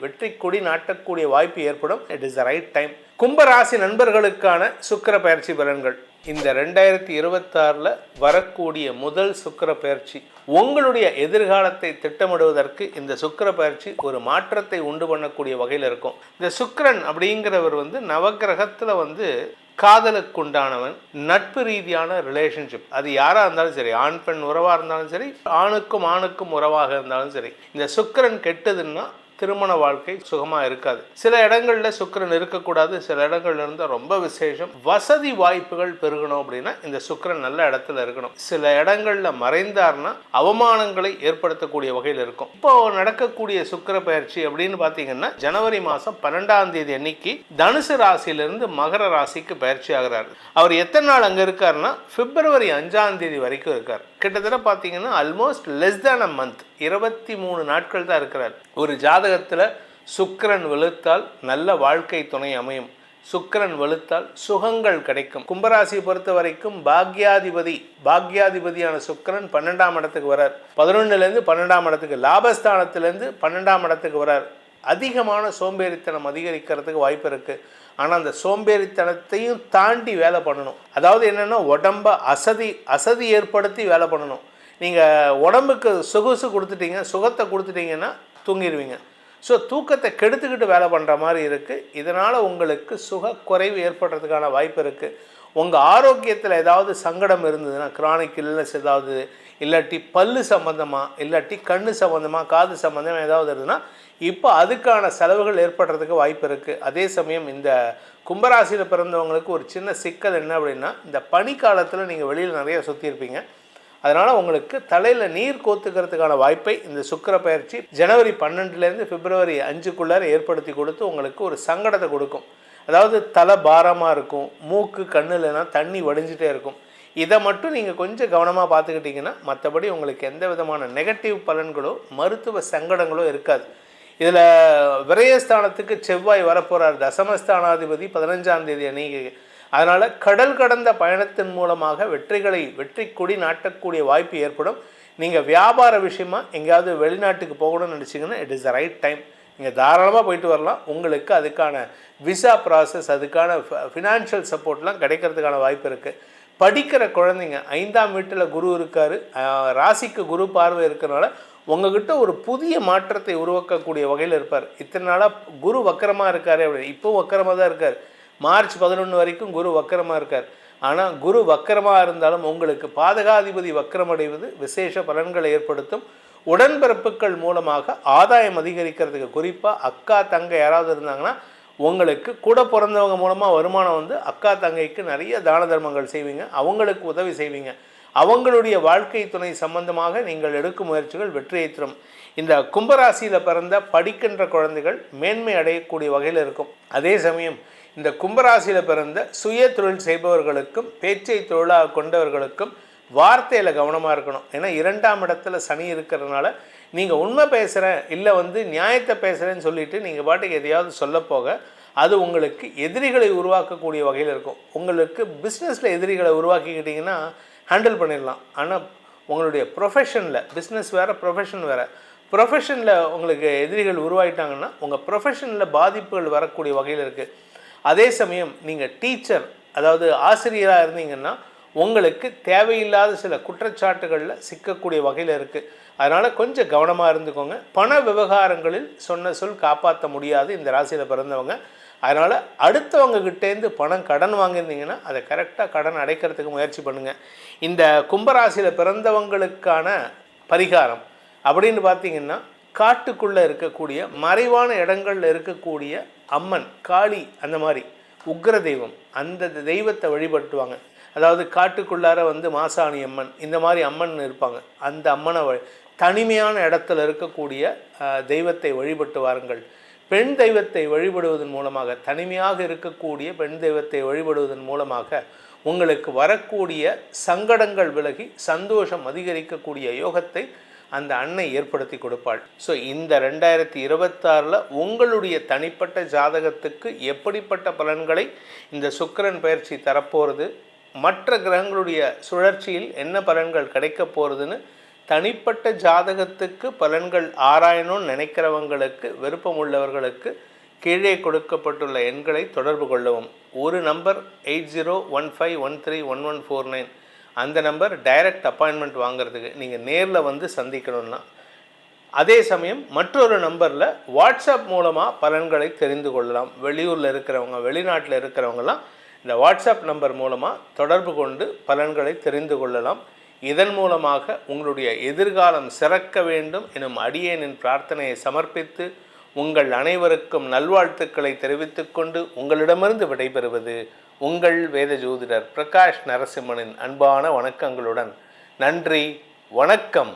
வெற்றி கொடி நாட்டக்கூடிய வாய்ப்பு ஏற்படும். It is the right time. கும்பராசி நண்பர்களுக்கான சுக்கிர பயிற்சி பலன்கள். இந்த 2026 வரக்கூடிய முதல் சுக்கிர பயிற்சி உங்களுடைய எதிர்காலத்தை திட்டமிடுவதற்கு இந்த சுக்கிர பயிற்சி ஒரு மாற்றத்தை உண்டு பண்ணக்கூடிய வகையில் இருக்கும். இந்த சுக்கிரன் அப்படிங்கிறவர் நவகிரகத்தில் காதலுக்கு உண்டானவன், நட்பு ரீதியான ரிலேஷன்ஷிப், அது யாராக இருந்தாலும் சரி, ஆண் பெண் உறவாக இருந்தாலும் சரி, ஆணுக்கும் ஆணுக்கும் உறவாக இருந்தாலும் சரி, இந்த சுக்கிரன் கெட்டதுன்னா திருமண வாழ்க்கை சுகமாக இருக்காது. சில இடங்களில் சுக்கிரன் இருக்கக்கூடாது, சில இடங்கள்ல இருந்தால் ரொம்ப விசேஷம். வசதி வாய்ப்புகள் பெருகணும் அப்படின்னா இந்த சுக்கிரன் நல்ல இடத்துல இருக்கணும். சில இடங்களில் மறைந்தார்னா அவமானங்களை ஏற்படுத்தக்கூடிய வகையில் இருக்கும். இப்போ நடக்கக்கூடிய சுக்கிர பயிற்சி அப்படின்னு பார்த்தீங்கன்னா ஜனவரி மாதம் 12ஆம் தேதி அன்னைக்கு தனுசு ராசியிலிருந்து மகர ராசிக்கு பயிற்சி ஆகிறார். அவர் எத்தனை நாள் அங்கே இருக்காருன்னா பிப்ரவரி 5ஆம் தேதி வரைக்கும் இருக்கார். கிட்டத்தட்ட பார்த்தீங்கன்னா almost less than a month, 23 நாட்கள் தான் இருக்கிறார். ஒரு ஜாதகத்தில் சுக்கிரன் வெளுத்தால் நல்ல வாழ்க்கை துணை அமையும். சுக்கிரன் வெளுத்தால் சுகங்கள் கிடைக்கும். கும்பராசியை பொறுத்த வரைக்கும் பாக்யாதிபதியான சுக்கிரன் 12ஆம் இடத்துக்கு வரார். 11லேருந்து 12ஆம் இடத்துக்கு, லாபஸ்தானத்திலேருந்து 12ஆம் இடத்துக்கு வரார். அதிகமான சோம்பேறித்தனம் அதிகரிக்கிறதுக்கு வாய்ப்பு இருக்குது. ஆனால் அந்த சோம்பேறித்தனத்தையும் தாண்டி வேலை பண்ணணும். அதாவது என்னென்னா உடம்ப அசதி ஏற்படுத்தி வேலை பண்ணணும். நீங்கள் உடம்புக்கு சொகுசு கொடுத்துட்டீங்க, சுகத்தை கொடுத்துட்டீங்கன்னா தூங்கிடுவீங்க. ஸோ தூக்கத்தை கெடுத்துக்கிட்டு வேலை பண்ணுற மாதிரி இருக்குது. இதனால் உங்களுக்கு சுக குறைவு ஏற்படுறதுக்கான வாய்ப்பு இருக்குது. உங்கள் ஆரோக்கியத்தில் ஏதாவது சங்கடம் இருந்ததுன்னா, கிரானிக் இல்னஸ் ஏதாவது, இல்லாட்டி பல்லு சம்மந்தமாக, இல்லாட்டி கண்ணு சம்மந்தமாக, காது சம்மந்தமாக ஏதாவது இருந்ததுன்னா இப்போ அதுக்கான செலவுகள் ஏற்படுறதுக்கு வாய்ப்பு இருக்குது. அதே சமயம் இந்த கும்பராசியில் பிறந்தவங்களுக்கு ஒரு சின்ன சிக்கல் என்ன அப்படின்னா, இந்த பனிக்காலத்தில் நீங்கள் வெளியில் நிறைய சுற்றியிருப்பீங்க. அதனால் உங்களுக்கு தலையில் நீர் கோத்துக்கிறதுக்கான வாய்ப்பை இந்த சுக்கிர பயிற்சி ஜனவரி 12லேருந்து பிப்ரவரி 5க்குள்ளார ஏற்படுத்தி கொடுத்து உங்களுக்கு ஒரு சங்கடத்தை கொடுக்கும். அதாவது தலை பாரமாக இருக்கும், மூக்கு கண்ணுலனா தண்ணி வடிஞ்சிட்டே இருக்கும். இதை மட்டும் நீங்கள் கொஞ்சம் கவனமாக பார்த்துக்கிட்டிங்கன்னா மற்றபடி உங்களுக்கு எந்த விதமான நெகட்டிவ் பலன்களோ மருத்துவ சங்கடங்களோ இருக்காது. இதில் விரயஸ்தானத்துக்கு செவ்வாய் வரப்போகிறார். தசமஸ்தானாதிபதி 15ஆம் தேதி அன்னைக்கு. அதனால் கடல் கடந்த பயணத்தின் மூலமாக வெற்றி கொடி நாட்டக்கூடிய வாய்ப்பு ஏற்படும். நீங்கள் வியாபார விஷயமா எங்கேயாவது வெளிநாட்டுக்கு போகணும்னு நினச்சிங்கன்னா it is the right time. நீங்கள் தாராளமாக போயிட்டு வரலாம். உங்களுக்கு அதுக்கான விசா ப்ராசஸ், அதுக்கான ஃபினான்ஷியல் சப்போர்ட்லாம் கிடைக்கிறதுக்கான வாய்ப்பு இருக்குது. படிக்கிற குழந்தைங்க, 5ஆம் வீட்டில் குரு இருக்கார், ராசிக்கு குரு பார்வை இருக்கிறனால உங்ககிட்ட ஒரு புதிய மாற்றத்தை உருவாக்கக்கூடிய வகையில் இருப்பார். இத்தனை நாளாக குரு வக்கரமாக இருக்கார், அப்படி இப்போவும் வக்கரமாக தான் இருக்கார். மார்ச் 11 வரைக்கும் குரு வக்கரமாக இருக்கார். ஆனால் குரு வக்கரமாக இருந்தாலும் உங்களுக்கு பாதகாதிபதி வக்கரமடைவது விசேஷ பலன்களை ஏற்படுத்தும். உடன்பிறப்புகள் மூலமாக ஆதாயம் அதிகரிக்கிறதுக்கு, குறிப்பாக அக்கா தங்கை யாராவது இருந்தாங்கன்னா உங்களுக்கு கூட பிறந்தவங்க மூலமாக வருமானம் அக்கா தங்கைக்கு நிறைய தான தர்மங்கள் செய்வீங்க, அவங்களுக்கு உதவி செய்வீங்க. அவங்களுடைய வாழ்க்கை துணை சம்பந்தமாக நீங்கள் எடுக்கும் முயற்சிகள் வெற்றியை தரும். இந்த கும்பராசியில் பிறந்த படிக்கின்ற குழந்தைகள் மேன்மை அடையக்கூடிய வகையில் இருக்கும். அதே சமயம் இந்த கும்பராசியில் பிறந்த சுய தொழில் செய்பவர்களுக்கும் பேச்சை தொழிலாக கொண்டவர்களுக்கும் வார்த்தையில் கவனமாக இருக்கணும். ஏன்னா 2ஆம் இடத்துல சனி இருக்கிறதுனால நீங்கள் உண்மை பேசுகிறேன் இல்லை நியாயத்தை பேசுகிறேன்னு சொல்லிவிட்டு நீங்கள் பாட்டுக்கு எதையாவது சொல்ல போக அது உங்களுக்கு எதிரிகளை உருவாக்கக்கூடிய வகையில் இருக்கும். உங்களுக்கு பிஸ்னஸில் எதிரிகளை உருவாக்கிக்கிட்டிங்கன்னா ஹேண்டில் பண்ணிடலாம். ஆனால் உங்களுடைய ப்ரொஃபஷனில், பிஸ்னஸ் வேறு ப்ரொஃபஷன் வேறு, ப்ரொஃபஷனில் உங்களுக்கு எதிரிகள் உருவாகிட்டாங்கன்னா உங்கள் ப்ரொஃபஷனில் பாதிப்புகள் வரக்கூடிய வகையில் இருக்குது. அதே சமயம் நீங்கள் டீச்சர், அதாவது ஆசிரியராக இருந்தீங்கன்னா உங்களுக்கு தேவையில்லாத சில குற்றச்சாட்டுகளில் சிக்கக்கூடிய வகையில் இருக்குது. அதனால் கொஞ்சம் கவனமாக இருந்துக்கோங்க. பண விவகாரங்களில் சொன்ன சொல் காப்பாற்ற முடியாது இந்த ராசியில் பிறந்தவங்க. அதனால் அடுத்தவங்ககிட்டேருந்து பணம் கடன் வாங்கியிருந்தீங்கன்னா அதை கரெக்டாக கடன் அடைக்கிறதுக்கு முயற்சி பண்ணுங்கள். இந்த கும்பராசியில் பிறந்தவங்களுக்கான பரிகாரம் அப்படின்னு பார்த்தீங்கன்னா, காட்டுக்குள்ளே இருக்கக்கூடிய மறைவான இடங்களில் இருக்கக்கூடிய அம்மன், காளி, அந்த மாதிரி உக்ர தெய்வம், அந்த தெய்வத்தை வழிபட்டுவாங்க. அதாவது காட்டுக்குள்ளார மாசாணி அம்மன், இந்த மாதிரி அம்மன் இருப்பாங்க. அந்த அம்மனை தனிமையான இடத்துல இருக்கக்கூடிய தெய்வத்தை வழிபட்டு வாருங்கள். பெண் தெய்வத்தை வழிபடுவதன் மூலமாக, தனிமையாக இருக்கக்கூடிய பெண் தெய்வத்தை வழிபடுவதன் மூலமாக உங்களுக்கு வரக்கூடிய சங்கடங்கள் விலகி சந்தோஷம் அதிகரிக்கக்கூடிய யோகத்தை அந்த அன்னை ஏற்படுத்தி கொடுப்பாள். ஸோ இந்த 2026 உங்களுடைய தனிப்பட்ட ஜாதகத்துக்கு எப்படிப்பட்ட பலன்களை இந்த சுக்கிரன் பயிற்சி தரப்போகிறது, மற்ற கிரகங்களுடைய சுழற்சியில் என்ன பலன்கள் கிடைக்க போகிறதுன்னு தனிப்பட்ட ஜாதகத்துக்கு பலன்கள் ஆராயணும்னு நினைக்கிறவங்களுக்கு, விருப்பம் உள்ளவர்களுக்கு கீழே கொடுக்கப்பட்டுள்ள எண்களை தொடர்பு கொள்ளவும். ஒரு நம்பர் 8015131149, அந்த நம்பர் டைரக்ட் அப்பாயின்மெண்ட் வாங்கிறதுக்கு, நீங்கள் நேரில் வந்து சந்திக்கணும்னா. அதே சமயம் மற்றொரு நம்பரில் வாட்ஸ்அப் மூலமாக பலன்களை தெரிந்து கொள்ளலாம். வெளியூரில் இருக்கிறவங்க, வெளிநாட்டில் இருக்கிறவங்கலாம் இந்த வாட்ஸ்அப் நம்பர் மூலமாக தொடர்பு கொண்டு பலன்களை தெரிந்து கொள்ளலாம். இதன் மூலமாக உங்களுடைய எதிர்காலம் சிறக்க வேண்டும் எனும் அடியேனின் பிரார்த்தனையை சமர்ப்பித்து உங்கள் அனைவருக்கும் நல்வாழ்த்துக்களை தெரிவித்துக்கொண்டு உங்களிடமிருந்து விடைபெறுவது உங்கள் வேத ஜோதிடர் பிரகாஷ் நரசிம்மனின் அன்பான வணக்கங்களுடன். நன்றி, வணக்கம்.